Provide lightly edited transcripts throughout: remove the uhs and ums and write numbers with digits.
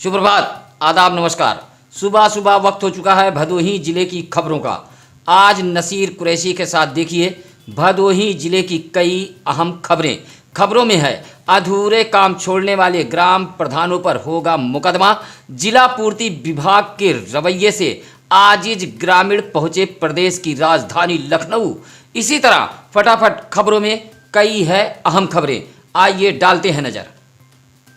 सुप्रभात, आदाब, नमस्कार। सुबह सुबह वक्त हो चुका है भदोही जिले की खबरों का। आज नसीर कुरैशी के साथ देखिए भदोही जिले की कई अहम खबरें। खबरों में है अधूरे काम छोड़ने वाले ग्राम प्रधानों पर होगा मुकदमा। जिला पूर्ति विभाग के रवैये से आजिज ग्रामीण पहुंचे प्रदेश की राजधानी लखनऊ। इसी तरह फटाफट खबरों में कई है अहम खबरें, आइए डालते हैं नजर।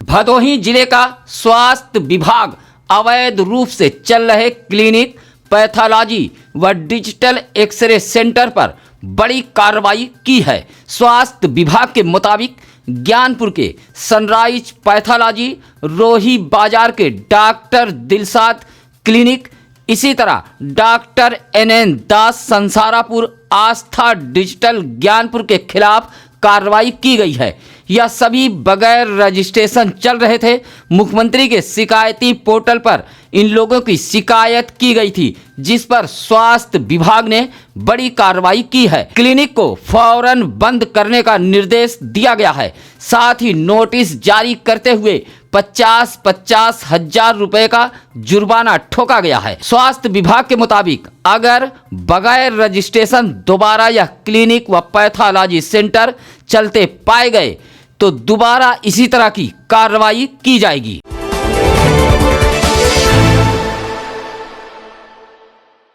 भदोही जिले का स्वास्थ्य विभाग अवैध रूप से चल रहे क्लिनिक, पैथोलॉजी व डिजिटल एक्सरे सेंटर पर बड़ी कार्रवाई की है। स्वास्थ्य विभाग के मुताबिक ज्ञानपुर के सनराइज पैथोलॉजी, रोही बाजार के डॉक्टर दिलसाद क्लिनिक, इसी तरह डॉक्टर NN दास संसारापुर आस्था डिजिटल ज्ञानपुर के खिलाफ कार्रवाई की गई है। यह सभी बगैर रजिस्ट्रेशन चल रहे थे। मुख्यमंत्री के शिकायती पोर्टल पर इन लोगों की शिकायत की गई थी, जिस पर स्वास्थ्य विभाग ने बड़ी कार्रवाई की है। क्लिनिक को फौरन बंद करने का निर्देश दिया गया है। साथ ही नोटिस जारी करते हुए 50-50 हजार रुपए का जुर्माना ठोका गया है। स्वास्थ्य विभाग के मुताबिक अगर बगैर रजिस्ट्रेशन दोबारा यह क्लिनिक व पैथोलॉजी सेंटर चलते पाए गए तो दोबारा इसी तरह की कार्रवाई की जाएगी।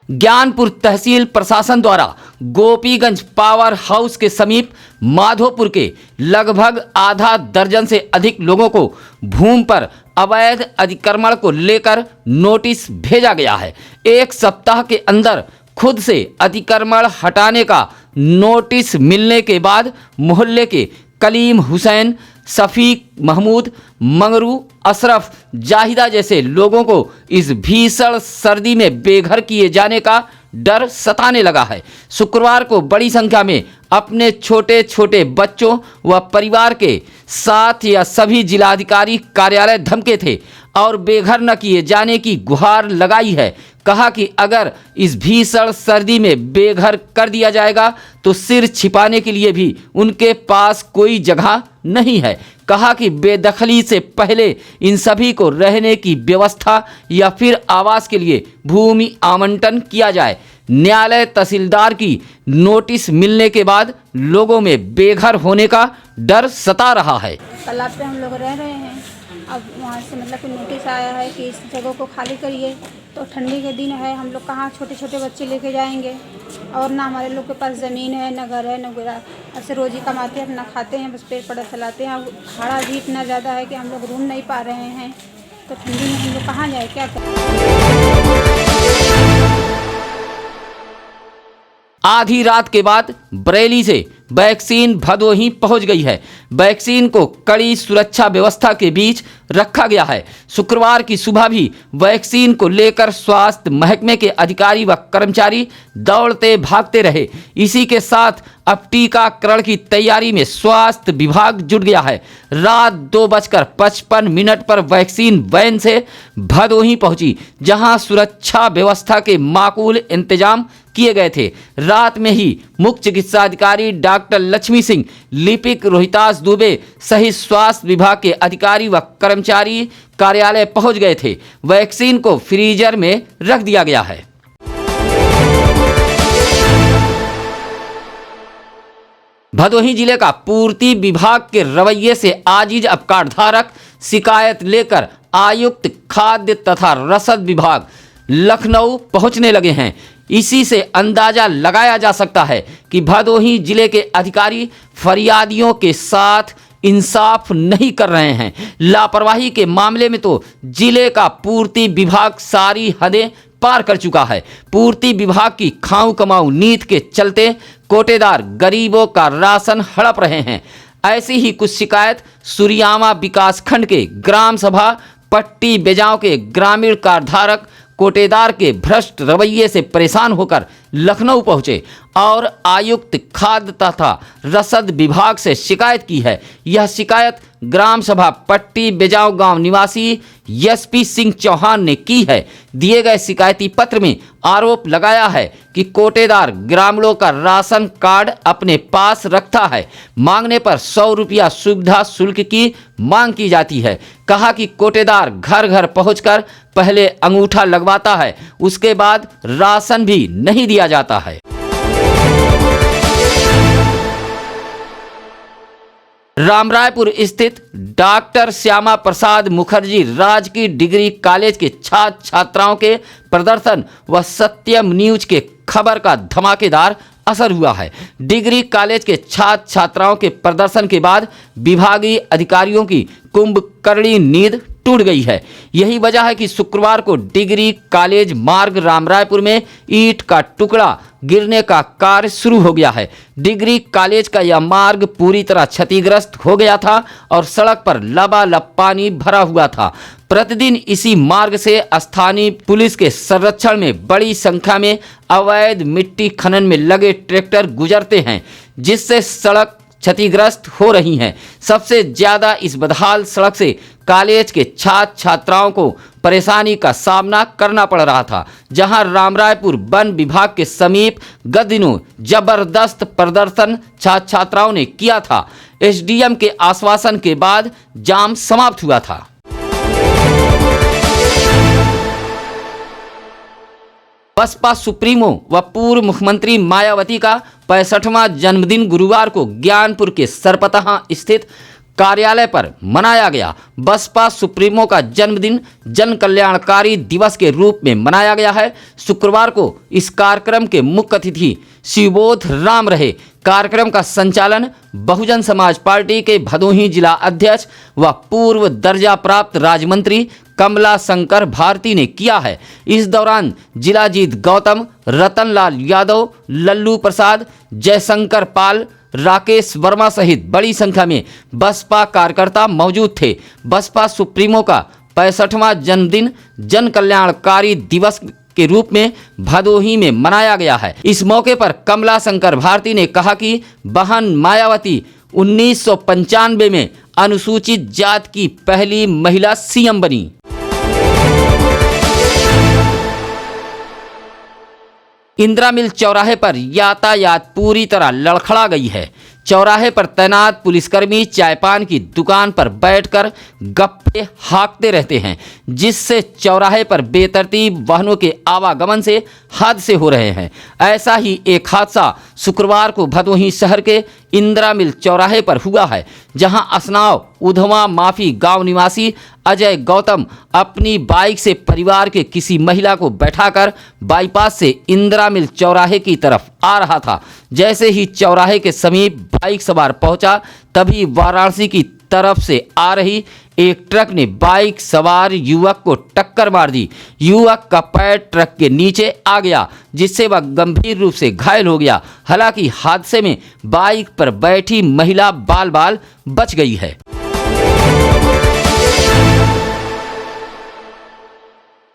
ज्ञानपुर तहसील प्रशासन द्वारा गोपीगंज पावर हाउस के समीप माधोपुर के लगभग आधा दर्जन से अधिक लोगों को भूमि पर अवैध अतिक्रमण को लेकर नोटिस भेजा गया है। एक सप्ताह के अंदर खुद से अतिक्रमण हटाने का नोटिस मिलने के बाद मोहल्ले के कलीम हुसैन, शफीक महमूद, मंगरू, अशरफ, जाहिदा जैसे लोगों को इस भीषण सर्दी में बेघर किए जाने का डर सताने लगा है। शुक्रवार को बड़ी संख्या में अपने छोटे छोटे बच्चों व परिवार के साथ या सभी जिलाधिकारी कार्यालय धमके थे और बेघर न किए जाने की गुहार लगाई है। कहा कि अगर इस भीषण सर्दी में बेघर कर दिया जाएगा तो सिर छिपाने के लिए भी उनके पास कोई जगह नहीं है। कहा कि बेदखली से पहले इन सभी को रहने की व्यवस्था या फिर आवास के लिए भूमि आवंटन किया जाए। न्यायालय तहसीलदार की नोटिस मिलने के बाद लोगों में बेघर होने का डर सता रहा है। तालाब पे हम लोग रह रहे हैं, अब वहाँ से मतलब कोई नोटिस आया है कि इस जगह को खाली करिए, तो ठंडी के दिन है, हम लोग कहाँ छोटे छोटे बच्चे लेके जाएंगे और ना हमारे लोग के पास ज़मीन है, ना घर है, ना गुरा, ऐसे रोज़ी कमाते हैं, अपना खाते हैं, बस पेट पड़ा चलाते हैं। अब भाड़ा भी इतना ज़्यादा है कि हम लोग रूम नहीं पा रहे हैं, तो ठंडी में हम लोग कहाँ जाए, क्या करें। आधी रात के बाद बरेली से वैक्सीन भदोही पहुंच गई है। वैक्सीन को कड़ी सुरक्षा व्यवस्था के बीच रखा गया है। शुक्रवार की सुबह भी वैक्सीन को लेकर स्वास्थ्य महकमे के अधिकारी व कर्मचारी दौड़ते भागते रहे। इसी के साथ अब टीकाकरण की तैयारी में स्वास्थ्य विभाग जुट गया है। रात 2:55 पर वैक्सीन वैन से भदोही पहुंची, जहां सुरक्षा व्यवस्था के माकूल इंतजाम किए गए थे। रात में ही मुख्य चिकित्सा अधिकारी डॉक्टर लक्ष्मी सिंह, लिपिक रोहितास दुबे सहित स्वास्थ्य विभाग के अधिकारी व कर्मचारी कार्यालय पहुंच गए थे। वैक्सीन को फ्रीजर में रख दिया गया है। भदोही जिले का पूर्ति विभाग के रवैये से आजिज अब कार्डधारक शिकायत लेकर आयुक्त खाद्य तथा रसद विभाग लखनऊ पहुंचने लगे हैं। इसी से अंदाजा लगाया जा सकता है कि भदोही जिले के अधिकारी फरियादियों के साथ इंसाफ नहीं कर रहे हैं। लापरवाही के मामले में तो जिले का पूर्ति विभाग सारी हदें पार कर चुका है। पूर्ति विभाग की खाऊ कमाऊ नीति के चलते कोटेदार गरीबों का राशन हड़प रहे हैं। ऐसी ही कुछ शिकायत सुरियामा विकास खंड के ग्राम सभा पट्टी बेजाओं के ग्रामीण कार्डधारक कोटेदार के भ्रष्ट रवैये से परेशान होकर लखनऊ पहुंचे और आयुक्त खाद्य तथा रसद विभाग से शिकायत की है। यह शिकायत ग्राम सभा पट्टी बेजाव गांव निवासी एसपी सिंह चौहान ने की है। दिए गए शिकायती पत्र में आरोप लगाया है कि कोटेदार ग्रामीणों का राशन कार्ड अपने पास रखता है। मांगने पर 100 रुपया सुविधा शुल्क की मांग की जाती है। कहा कि कोटेदार घर घर पहुंचकर पहले अंगूठा लगवाता है, उसके बाद राशन भी नहीं दिया जाता है। रामरायपुर स्थित डॉक्टर श्यामा प्रसाद मुखर्जी राजकीय डिग्री कॉलेज के छात्र छात्राओं के प्रदर्शन व सत्यम न्यूज के खबर का धमाकेदार असर हुआ है। डिग्री कॉलेज के छात्र छात्राओं के प्रदर्शन के बाद विभागीय अधिकारियों की कुंभकर्णी नींद टूट गई है। यही वजह है कि शुक्रवार को डिग्री कॉलेज मार्ग रामरायपुर में ईंट का टुकड़ा गिरने का कार्य शुरू हो गया है। डिग्री कॉलेज का यह मार्ग पूरी तरह क्षतिग्रस्त हो गया था और सड़क पर लबालब पानी भरा हुआ था। प्रतिदिन इसी मार्ग से स्थानीय पुलिस के संरक्षण में बड़ी संख्या में अवैध मिट्टी खनन में लगे ट्रैक्टर गुजरते हैं, जिससे सड़क क्षतिग्रस्त हो रही हैं। सबसे ज्यादा इस बदहाल सड़क से कॉलेज के छात्र छात्राओं को परेशानी का सामना करना पड़ रहा था। जहां रामरायपुर वन विभाग के समीप गत दिनों जबरदस्त प्रदर्शन छात्र छात्राओं ने किया था। एसडीएम के आश्वासन के बाद जाम समाप्त हुआ था। बसपा सुप्रीमो व पूर्व मुख्यमंत्री मायावती का 65वां जन्मदिन गुरुवार को ज्ञानपुर के सरपतहा स्थित कार्यालय पर मनाया गया। बसपा सुप्रीमो का जन्मदिन जन कल्याणकारी दिवस के रूप में मनाया गया है। शुक्रवार को इस कार्यक्रम के मुख्य अतिथि शिवबोध राम रहे। कार्यक्रम का संचालन बहुजन समाज पार्टी के भदोही जिला अध्यक्ष व पूर्व दर्जा प्राप्त राज्य मंत्री कमला शंकर भारती ने किया है। इस दौरान जिलाजीत गौतम, रतनलाल यादव, लल्लू प्रसाद, जयशंकर पाल, राकेश वर्मा सहित बड़ी संख्या में बसपा कार्यकर्ता मौजूद थे। बसपा सुप्रीमो का 65वां जन्मदिन जन कल्याणकारी दिवस के रूप में भदोही में मनाया गया है। इस मौके पर कमला शंकर भारती ने कहा कि बहन मायावती 1995 में अनुसूचित जाति की पहली महिला सीएम बनी। इंदिरा मिल चौराहे पर यातायात पूरी तरह लड़खड़ा गई है। चौराहे पर तैनात पुलिसकर्मी चायपान की दुकान पर बैठकर गप्पे हाँकते रहते हैं, जिससे चौराहे पर बेतरतीब वाहनों के आवागमन से हादसे हो रहे हैं। ऐसा ही एक हादसा शुक्रवार को भदोही शहर के इंदिरा मिल चौराहे पर हुआ है, जहां असनाव उधवा माफी गांव निवासी अजय गौतम अपनी बाइक से परिवार के किसी महिला को बैठाकर बाईपास से इंदिरा मिल चौराहे की तरफ आ रहा था। जैसे ही चौराहे के समीप बाइक सवार पहुंचा, तभी वाराणसी की तरफ से आ रही एक ट्रक ने बाइक सवार युवक को टक्कर मार दी। युवक का पैर ट्रक के नीचे आ गया, जिससे वह गंभीर रूप से घायल हो गया। हालांकि हादसे में बाइक पर बैठी महिला बाल बाल बच गई है।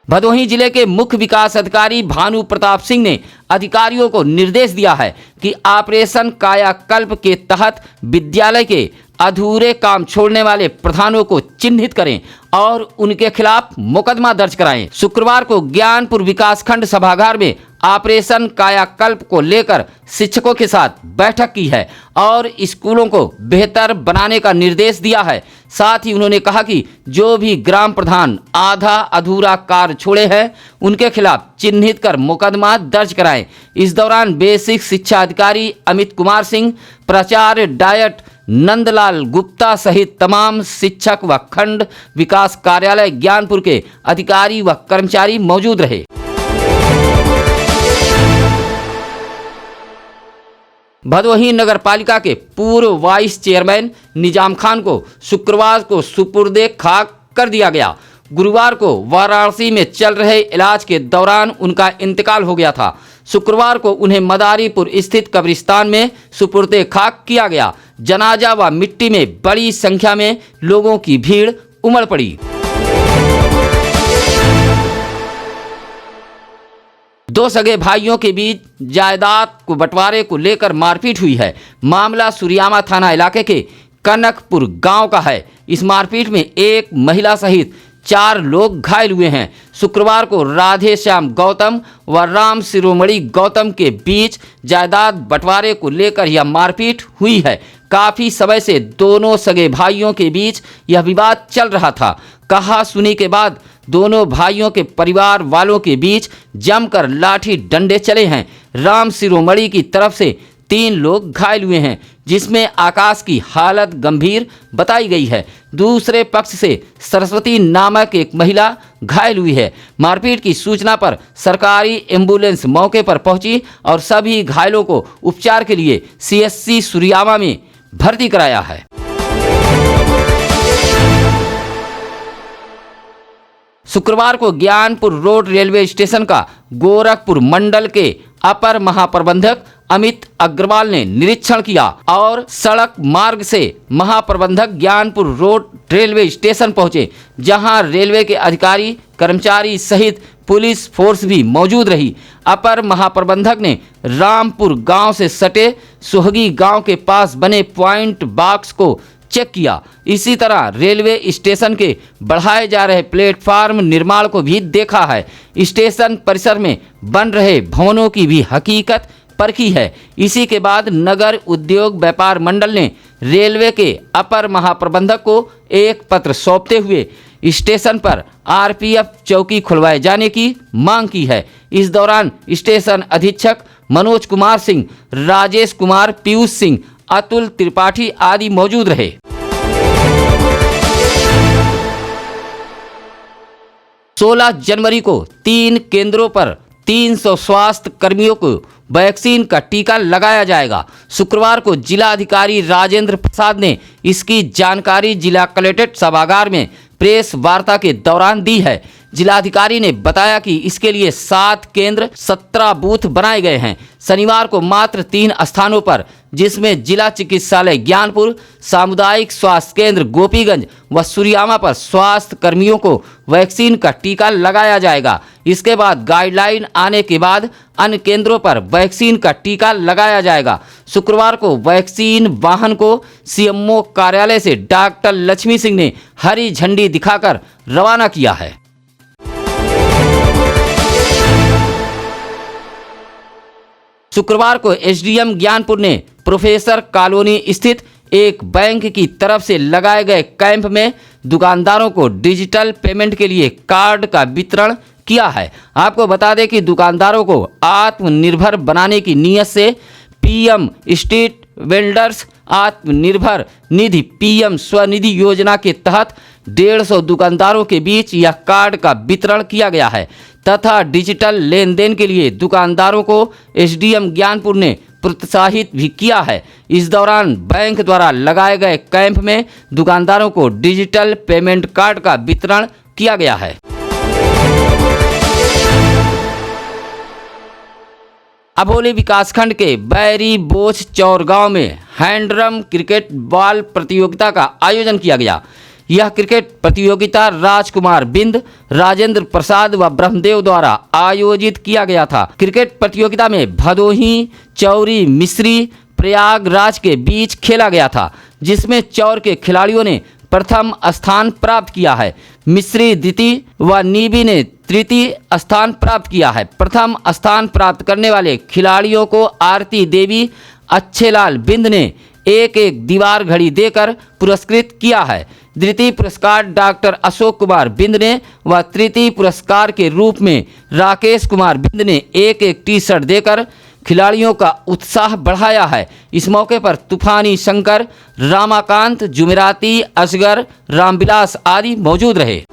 भदोही जिले के मुख्य विकास अधिकारी भानु प्रताप सिंह ने अधिकारियों को निर्देश दिया है कि ऑपरेशन कायाकल्प के तहत विद्यालय के अधूरे काम छोड़ने वाले प्रधानों को चिन्हित करें और उनके खिलाफ मुकदमा दर्ज कराएं। शुक्रवार को ज्ञानपुर विकासखंड सभागार में ऑपरेशन कायाकल्प को लेकर शिक्षकों के साथ बैठक की है और स्कूलों को बेहतर बनाने का निर्देश दिया है। साथ ही उन्होंने कहा कि जो भी ग्राम प्रधान आधा अधूरा कार्य छोड़े हैं, उनके खिलाफ चिन्हित कर मुकदमा दर्ज कराएं। इस दौरान बेसिक शिक्षा अधिकारी अमित कुमार सिंह, प्राचार्य डायट नंदलाल गुप्ता सहित तमाम शिक्षक व खंड विकास कार्यालय ज्ञानपुर के अधिकारी व कर्मचारी मौजूद रहे। भदोही नगर पालिका के पूर्व वाइस चेयरमैन निजाम खान को शुक्रवार को सुपुर्दे खाक कर दिया गया। गुरुवार को वाराणसी में चल रहे इलाज के दौरान उनका इंतकाल हो गया था। शुक्रवार को उन्हें मदारीपुर स्थित कब्रिस्तान में सुपुर्दे खाक किया गया। जनाजा व मिट्टी में बड़ी संख्या में लोगों की भीड़ उमड़ पड़ी। दो सगे भाइयों के बीच जायदाद को बंटवारे को लेकर मारपीट हुई है। मामला सुरियामा थाना इलाके के कनकपुर गांव का है। इस मारपीट में एक महिला सहित 4 लोग घायल हुए हैं। शुक्रवार को राधे श्याम गौतम व राम शिरोमणि गौतम के बीच जायदाद बंटवारे को लेकर यह मारपीट हुई है। काफ़ी समय से दोनों सगे भाइयों के बीच यह विवाद चल रहा था। कहा सुनी के बाद दोनों भाइयों के परिवार वालों के बीच जमकर लाठी डंडे चले हैं। राम शिरोमणि की तरफ से 3 लोग घायल हुए हैं, जिसमें आकाश की हालत गंभीर बताई गई है। दूसरे पक्ष से सरस्वती नामक एक महिला घायल हुई है। मारपीट की सूचना पर सरकारी एम्बुलेंस मौके पर पहुंची और सभी घायलों को उपचार के लिए CSC सुरियामा में भर्ती कराया है। शुक्रवार को ज्ञानपुर रोड रेलवे स्टेशन का गोरखपुर मंडल के अपर महाप्रबंधक अमित अग्रवाल ने निरीक्षण किया और सड़क मार्ग से महाप्रबंधक ज्ञानपुर रोड रेलवे स्टेशन पहुंचे, जहां रेलवे के अधिकारी कर्मचारी सहित पुलिस फोर्स भी मौजूद रही। अपर महाप्रबंधक ने रामपुर गांव से सटे सोहगी गांव के पास बने पॉइंट बॉक्स को चेक किया। इसी तरह रेलवे स्टेशन के बढ़ाए जा रहे प्लेटफार्म निर्माण को भी देखा है। स्टेशन परिसर में बन रहे भवनों की भी हकीकत परखी है। इसी के बाद नगर उद्योग व्यापार मंडल ने रेलवे के अपर महाप्रबंधक को एक पत्र सौंपते हुए स्टेशन पर RPF चौकी खुलवाए जाने की मांग की है। इस दौरान स्टेशन अधीक्षक मनोज कुमार सिंह, राजेश कुमार, पीयूष सिंह, अतुल त्रिपाठी आदि मौजूद रहे। सोलह जनवरी को 3 केंद्रों पर 300 स्वास्थ्य कर्मियों को वैक्सीन का टीका लगाया जाएगा। शुक्रवार को जिला अधिकारी राजेंद्र प्रसाद ने इसकी जानकारी जिला कलेक्ट्रेट सभागार में प्रेस वार्ता के दौरान दी है। जिलाधिकारी ने बताया कि इसके लिए 7 केंद्र 17 बूथ बनाए गए हैं। शनिवार को मात्र 3 स्थानों पर, जिसमें जिला चिकित्सालय ज्ञानपुर, सामुदायिक स्वास्थ्य केंद्र गोपीगंज व सुरियामा पर स्वास्थ्य कर्मियों को वैक्सीन का टीका लगाया जाएगा। इसके बाद गाइडलाइन आने के बाद अन्य केंद्रों पर वैक्सीन का टीका लगाया जाएगा। शुक्रवार को वैक्सीन वाहन को CMO कार्यालय से डॉक्टर लक्ष्मी सिंह ने हरी झंडी दिखाकर रवाना किया है। शुक्रवार को SDM ज्ञानपुर ने प्रोफेसर कॉलोनी स्थित एक बैंक की तरफ से लगाए गए कैंप में दुकानदारों को डिजिटल पेमेंट के लिए कार्ड का वितरण किया है। आपको बता दें कि दुकानदारों को आत्मनिर्भर बनाने की नीयत से PM street vendors Atmanirbhar Nidhi PM Svanidhi योजना के तहत 150 दुकानदारों के बीच यह कार्ड का वितरण किया गया है तथा डिजिटल लेन देन के लिए दुकानदारों को SDM ज्ञानपुर ने प्रोत्साहित भी किया है। इस दौरान बैंक द्वारा लगाए गए कैंप में दुकानदारों को डिजिटल पेमेंट कार्ड का वितरण किया गया है। अबोली विकासखंड के बैरी बोच चौर गांव में हैंडरम क्रिकेट बॉल प्रतियोगिता का आयोजन किया गया। यह क्रिकेट प्रतियोगिता राजकुमार बिंद, राजेंद्र प्रसाद व ब्रह्मदेव द्वारा आयोजित किया गया था। क्रिकेट प्रतियोगिता में भदोही, चौरी, मिश्री, प्रयागराज के बीच खेला गया था, जिसमें चौर के खिलाड़ियों ने प्रथम स्थान प्राप्त किया है। मिश्री द्वितीय व नीबी ने तृतीय स्थान प्राप्त किया है। प्रथम स्थान प्राप्त करने वाले खिलाड़ियों को आरती देवी, अच्छेलाल बिंद ने एक दीवार घड़ी देकर पुरस्कृत किया है। द्वितीय पुरस्कार डॉक्टर अशोक कुमार बिंद ने व तृतीय पुरस्कार के रूप में राकेश कुमार बिंद ने एक टी-शर्ट देकर खिलाड़ियों का उत्साह बढ़ाया है। इस मौके पर तूफानी शंकर, रामाकांत, जुमेराती, असगर, रामविलास आदि मौजूद रहे।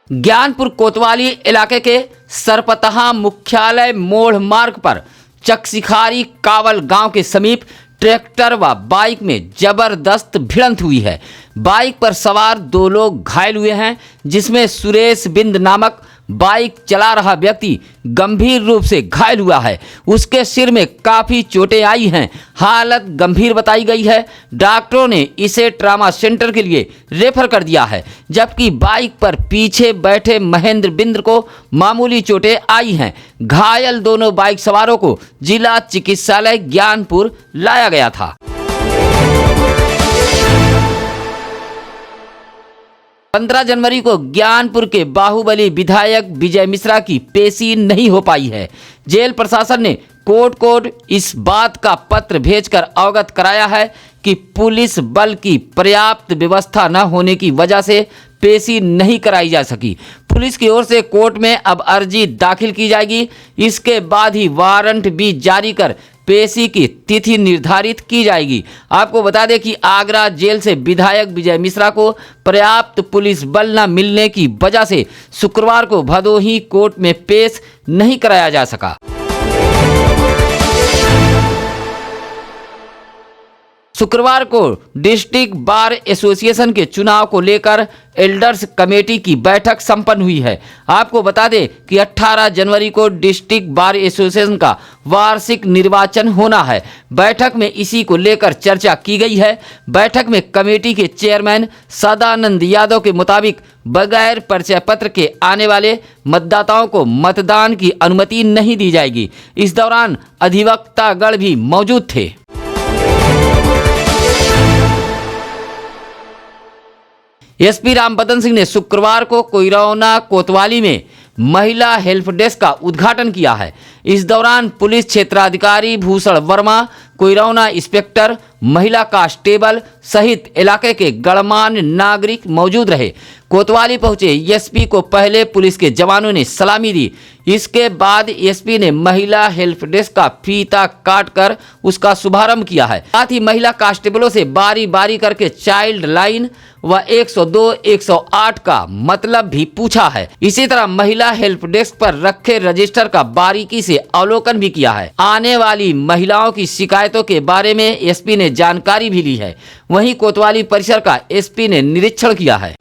ज्ञानपुर कोतवाली इलाके के सरपतहा मुख्यालय मोड़ मार्ग पर चकसिखारी कावल गांव के समीप ट्रैक्टर व बाइक में जबरदस्त भिड़ंत हुई है। बाइक पर सवार 2 लोग घायल हुए हैं, जिसमें सुरेश बिंद नामक बाइक चला रहा व्यक्ति गंभीर रूप से घायल हुआ है। उसके सिर में काफ़ी चोटें आई हैं, हालत गंभीर बताई गई है। डॉक्टरों ने इसे ट्रामा सेंटर के लिए रेफर कर दिया है, जबकि बाइक पर पीछे बैठे महेंद्र बिंद्र को मामूली चोटें आई हैं। घायल दोनों बाइक सवारों को जिला चिकित्सालय ज्ञानपुर लाया गया था। 15 जनवरी को ज्ञानपुर के बाहुबली विधायक विजय मिश्रा की पेशी नहीं हो पाई है। जेल प्रशासन ने कोर्ट को इस बात का पत्र भेजकर अवगत कराया है कि पुलिस बल की पर्याप्त व्यवस्था न होने की वजह से पेशी नहीं कराई जा सकी। पुलिस की ओर से कोर्ट में अब अर्जी दाखिल की जाएगी। इसके बाद ही वारंट भी जारी कर पेशी की तिथि निर्धारित की जाएगी। आपको बता दें कि आगरा जेल से विधायक विजय मिश्रा को पर्याप्त पुलिस बल न मिलने की वजह से शुक्रवार को भदोही कोर्ट में पेश नहीं कराया जा सका। शुक्रवार को डिस्ट्रिक्ट बार एसोसिएशन के चुनाव को लेकर एल्डर्स कमेटी की बैठक संपन्न हुई है। आपको बता दें कि 18 जनवरी को डिस्ट्रिक्ट बार एसोसिएशन का वार्षिक निर्वाचन होना है। बैठक में इसी को लेकर चर्चा की गई है। बैठक में कमेटी के चेयरमैन सदानंद यादव के मुताबिक बगैर परिचय पत्र के आने वाले मतदाताओं को मतदान की अनुमति नहीं दी जाएगी। इस दौरान अधिवक्तागण भी मौजूद थे। एसपी रामबदन सिंह ने शुक्रवार को कोइरौना कोतवाली में महिला हेल्प डेस्क का उद्घाटन किया है। इस दौरान पुलिस क्षेत्राधिकारी भूषण वर्मा, कोइरौना इंस्पेक्टर, महिला कांस्टेबल सहित इलाके के गणमान्य नागरिक मौजूद रहे। कोतवाली पहुंचे एसपी को पहले पुलिस के जवानों ने सलामी दी। इसके बाद एसपी ने महिला हेल्प डेस्क का फीता काटकर उसका शुभारंभ किया है। साथ ही महिला कांस्टेबलों से बारी बारी करके चाइल्ड लाइन व 102, 108 का मतलब भी पूछा है। इसी तरह महिला हेल्प डेस्क पर रखे रजिस्टर का बारीकी से अवलोकन भी किया है। आने वाली महिलाओं की शिकायतों के बारे में एसपी ने जानकारी भी ली है। वहीं कोतवाली परिसर का एसपी ने निरीक्षण किया है।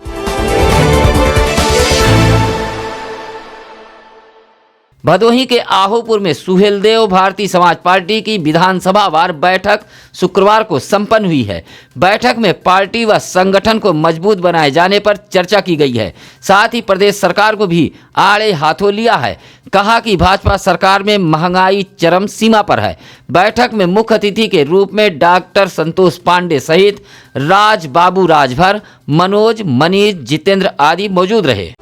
भदोही के आहोपुर में सुहेलदेव भारतीय समाज पार्टी की विधानसभा वार बैठक शुक्रवार को संपन्न हुई है। बैठक में पार्टी व संगठन को मजबूत बनाए जाने पर चर्चा की गई है। साथ ही प्रदेश सरकार को भी आड़े हाथों लिया है। कहा कि भाजपा सरकार में महंगाई चरम सीमा पर है। बैठक में मुख्य अतिथि के रूप में डॉक्टर संतोष पांडे सहित राज बाबू राजभर, मनोज, मनीष, जितेंद्र आदि मौजूद रहे।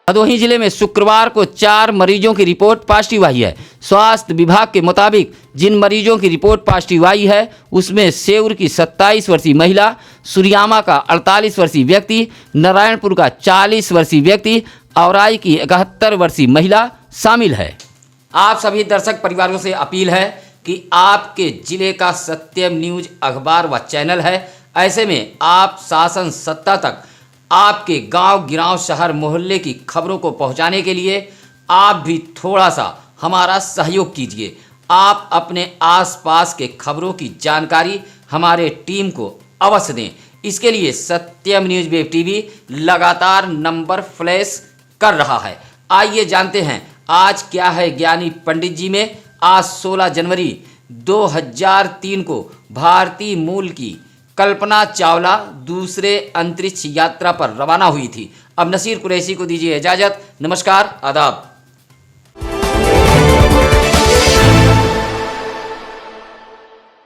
भदोही जिले में शुक्रवार को 4 मरीजों की रिपोर्ट पॉजिटिव आई है। स्वास्थ्य विभाग के मुताबिक जिन मरीजों की रिपोर्ट पॉजिटिव आई है उसमें सेऊर की 27 वर्षीय महिला, सुरियामा का 48 वर्षीय व्यक्ति, नारायणपुर का 40 वर्षीय व्यक्ति, औराई की 71 वर्षीय महिला शामिल है। आप सभी दर्शक परिवारों से अपील है कि आपके जिले का सत्यम न्यूज अखबार व चैनल है। ऐसे में आप शासन सत्ता तक आपके गांव, गिराव, शहर, मोहल्ले की खबरों को पहुंचाने के लिए आप भी थोड़ा सा हमारा सहयोग कीजिए। आप अपने आसपास के खबरों की जानकारी हमारे टीम को अवश्य दें। इसके लिए सत्यम न्यूज वेब टीवी लगातार नंबर फ्लैश कर रहा है। आइए जानते हैं आज क्या है ज्ञानी पंडित जी में। आज 16 जनवरी 2003 को भारतीय मूल की कल्पना चावला दूसरे अंतरिक्ष यात्रा पर रवाना हुई थी। अब नसीर कुरैशी को दीजिए इजाजत। नमस्कार, आदाब।